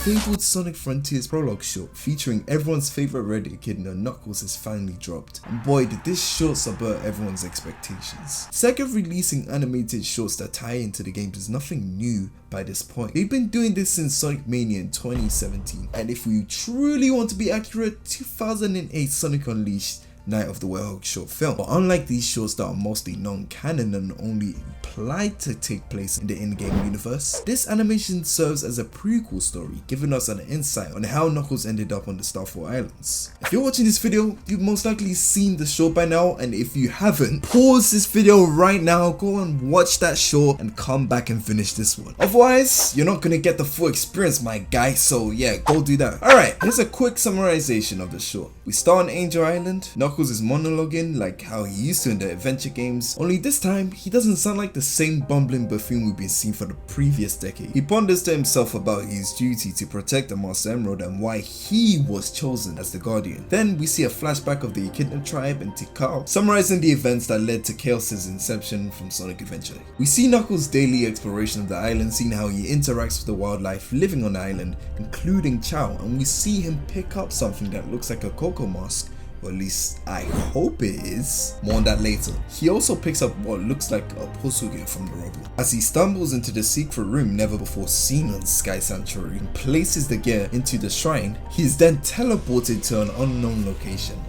fabled Sonic Frontiers Prologue short featuring everyone's favorite red echidna Knuckles has finally dropped, and boy did this short subvert everyone's expectations. Sega releasing animated shorts that tie into the games is nothing new by this point. They've been doing this since Sonic Mania in 2017, and if we truly want to be accurate, 2008 Sonic Unleashed Night of the Werewolf short film. But unlike these shorts that are mostly non-canon and only implied to take place in the in-game universe, this animation serves as a prequel story, giving us an insight on how Knuckles ended up on the Starfall Islands. If you're watching this video, you've most likely seen the short by now, and if you haven't, pause this video right now, go and watch that short and come back and finish this one. Otherwise, you're not gonna get the full experience, my guy, so yeah, go do that. Alright, here's a quick summarization of the short. We start on Angel Island. Knuckles is monologuing like how he used to in the adventure games, only this time he doesn't sound like the same bumbling buffoon we've been seeing for the previous decade. He ponders to himself about his duty to protect the Master Emerald and why he was chosen as the Guardian. Then we see a flashback of the Echidna tribe and Tikal, summarizing the events that led to Chaos's inception from Sonic Adventure. We see Knuckles' daily exploration of the island, seeing how he interacts with the wildlife living on the island, including Chow, and we see him pick up something that looks like a Coco mask, or at least I hope it is. More on that later. He also picks up what looks like a puzzle gear from the rubble. As he stumbles into the secret room never before seen on Sky Sanctuary and places the gear into the shrine, he is then teleported to an unknown location.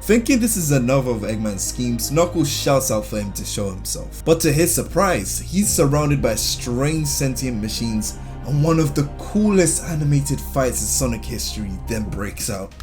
Thinking this is another of Eggman's schemes, Knuckles shouts out for him to show himself. But to his surprise, he's surrounded by strange sentient machines, and one of the coolest animated fights in Sonic history then breaks out.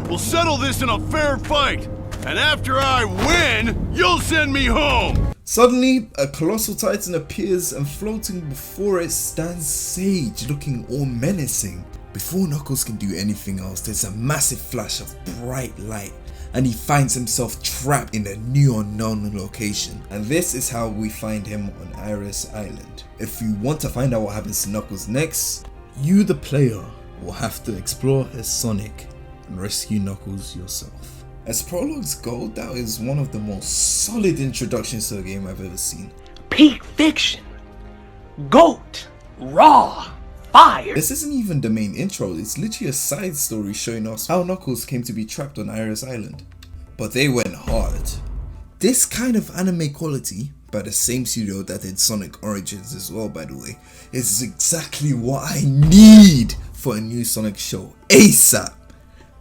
We'll settle this in a fair fight, and after I win, you'll send me home! Suddenly, a colossal titan appears and floating before it stands Sage, looking all menacing. Before Knuckles can do anything else, there's a massive flash of bright light, and he finds himself trapped in a new unknown location. And this is how we find him on Iris Island. If you want to find out what happens to Knuckles next, you the player will have to explore as Sonic and rescue Knuckles yourself. As prologues go, that is one of the most solid introductions to a game I've ever seen. Peak fiction. GOAT. Raw. Fire. This isn't even the main intro, it's literally a side story showing us how Knuckles came to be trapped on Iris Island. But they went hard. This kind of anime quality, by the same studio that did Sonic Origins as well by the way, is exactly what I need for a new Sonic show ASAP.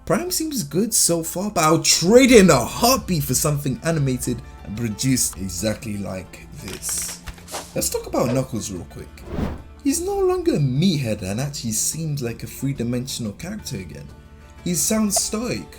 Prime seems good so far, but I'll trade it in a heartbeat for something animated and produced exactly like this. Let's talk about Knuckles real quick. He's no longer a meathead and actually seems like a three-dimensional character again. He sounds stoic,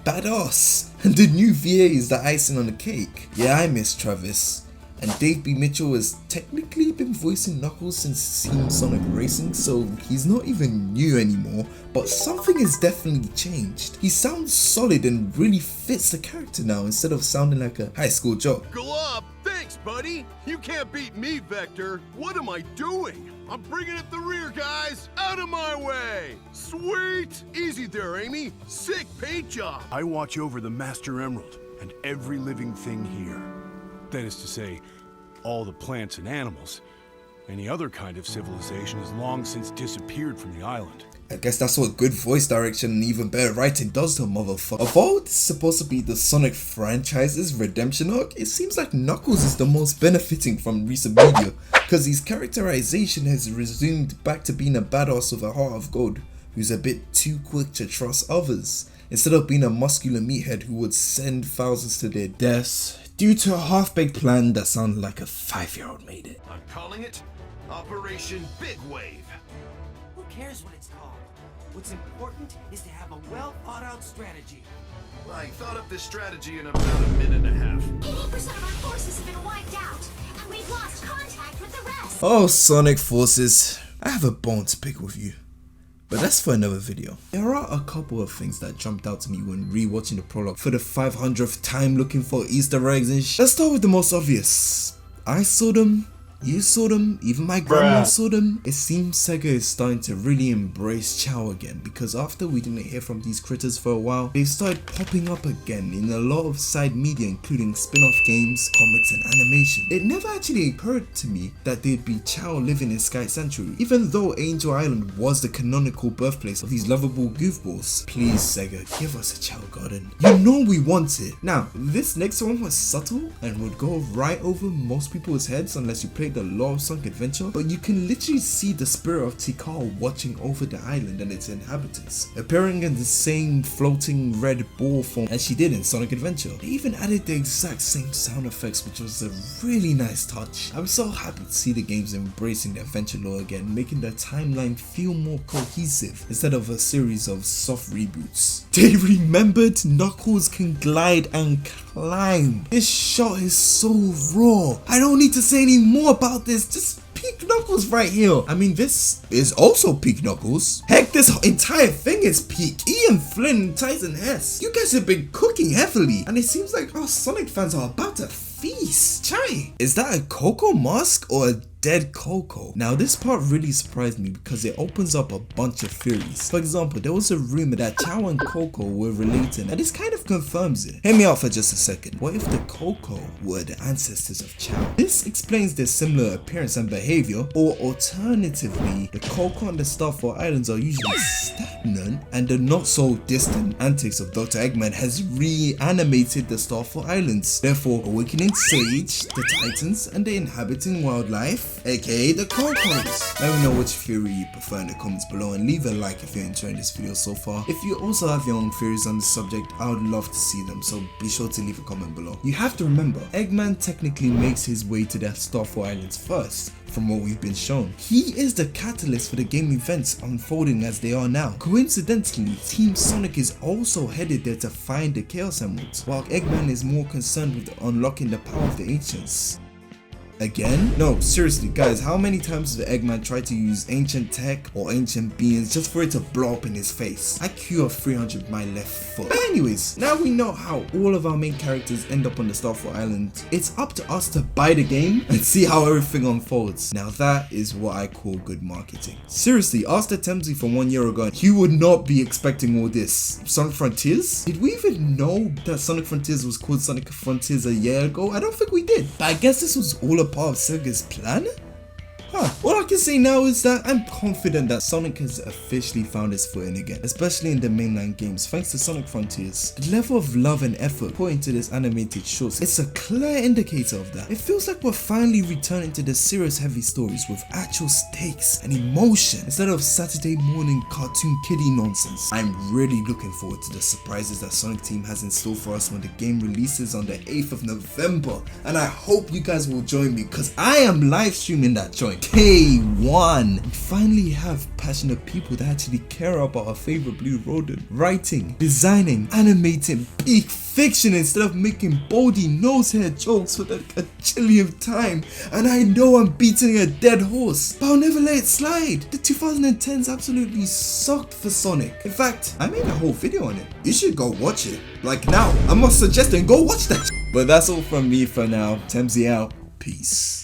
badass, and the new VA is the icing on the cake. Yeah, I miss Travis. And Dave B. Mitchell has technically been voicing Knuckles since Team Sonic Racing, so he's not even new anymore, but something has definitely changed. He sounds solid and really fits the character now instead of sounding like a high school jock. Go up! Thanks, buddy! You can't beat me, Vector! What am I doing? I'm bringing up the rear, guys! Out of my way! Sweet! Easy there, Amy! Sick paint job! I watch over the Master Emerald and every living thing here. That is to say, all the plants and animals. Any other kind of civilization has long since disappeared from the island. I guess that's what good voice direction and even better writing does to a motherfucker. Although this is supposed to be the Sonic franchise's redemption arc, it seems like Knuckles is the most benefiting from recent media, because his characterization has resumed back to being a badass with a heart of gold, who's a bit too quick to trust others, instead of being a muscular meathead who would send thousands to their deaths due to a half-baked plan that sounded like a 5-year-old made it. I'm calling it Operation Big Wave. Who cares what it's called? What's important is to have a well-thought-out strategy. I thought up this strategy in about a minute and a half. 80% of our forces have been wiped out, and we've lost contact with the rest. Oh, Sonic Forces, I have a bone to pick with you. But that's for another video. There are a couple of things that jumped out to me when rewatching the prologue for the 500th time looking for Easter eggs and Let's start with the most obvious. I saw them. You saw them, even my grandma saw them. It seems Sega is starting to really embrace Chow again, because after we didn't hear from these critters for a while, they've started popping up again in a lot of side media, including spin-off games, comics and animation. It never actually occurred to me that they'd be Chow living in Sky Sanctuary, even though Angel Island was the canonical birthplace of these lovable goofballs. Please Sega, give us a Chow garden. You know we want it. Now, this next one was subtle and would go right over most people's heads unless you played the lore of Sonic Adventure, but you can literally see the spirit of Tikal watching over the island and its inhabitants, appearing in the same floating red ball form as she did in Sonic Adventure. They even added the exact same sound effects, which was a really nice touch. I'm so happy to see the games embracing the adventure lore again, making the timeline feel more cohesive instead of a series of soft reboots. They remembered Knuckles can glide and climb. This shot is so raw. I don't need to say any more about this. Just peak Knuckles right here. I mean, this is also peak Knuckles. Heck, this entire thing is peak. Ian Flynn and Tyson Hess. You guys have been cooking heavily, and it seems like our Sonic fans are about to feast. Chai, is that a Coco mask or a dead Coco? Now this part really surprised me because it opens up a bunch of theories. For example, there was a rumor that Chow and Coco were related, and this kind of confirms it. Hear me out for just a second. What if the Coco were the ancestors of Chow? This explains their similar appearance and behavior, or alternatively, the Coco and the Starfall Islands are usually stagnant, and the not so distant antics of Dr. Eggman has reanimated the Starfall Islands, therefore awakening Sage, the Titans, and the inhabiting wildlife, aka the Cocos. Let me know which theory you prefer in the comments below, and leave a like if you're enjoying this video so far. If you also have your own theories on the subject, I would love to see them, so be sure to leave a comment below. You have to remember, Eggman technically makes his way to the Starfall Islands first, from what we've been shown. He is the catalyst for the game events unfolding as they are now. Coincidentally, Team Sonic is also headed there to find the Chaos Emeralds, while Eggman is more concerned with unlocking the power of the Ancients. Again? No, seriously guys, how many times has Eggman tried to use ancient tech or ancient beings just for it to blow up in his face? IQ of 300 my left foot. But anyways, now we know how all of our main characters end up on the Starfall Island. It's up to us to buy the game and see how everything unfolds. Now that is what I call good marketing. Seriously, ask the Temzy from 1 year ago, he would not be expecting all this. Sonic Frontiers? Did we even know that Sonic Frontiers was called Sonic Frontiers a year ago? I don't think we did. But I guess this was all a part of Sega's plan? All I can say now is that I'm confident that Sonic has officially found his footing again, especially in the mainline games thanks to Sonic Frontiers. The level of love and effort put into this animated shorts, it's a clear indicator of that. It feels like we're finally returning to the serious heavy stories with actual stakes and emotion instead of Saturday morning cartoon kiddie nonsense. I'm really looking forward to the surprises that Sonic Team has in store for us when the game releases on the 8th of November, and I hope you guys will join me because I am live streaming that joint. K1. We finally have passionate people that actually care about our favorite blue rodent. Writing, designing, animating peak fiction instead of making baldy nosehair jokes for the gajillionth time. And I know I'm beating a dead horse, but I'll never let it slide. The 2010s absolutely sucked for Sonic. In fact, I made a whole video on it. You should go watch it. Like now. I'm not suggesting go watch that. But that's all from me for now. Temzy out. Peace.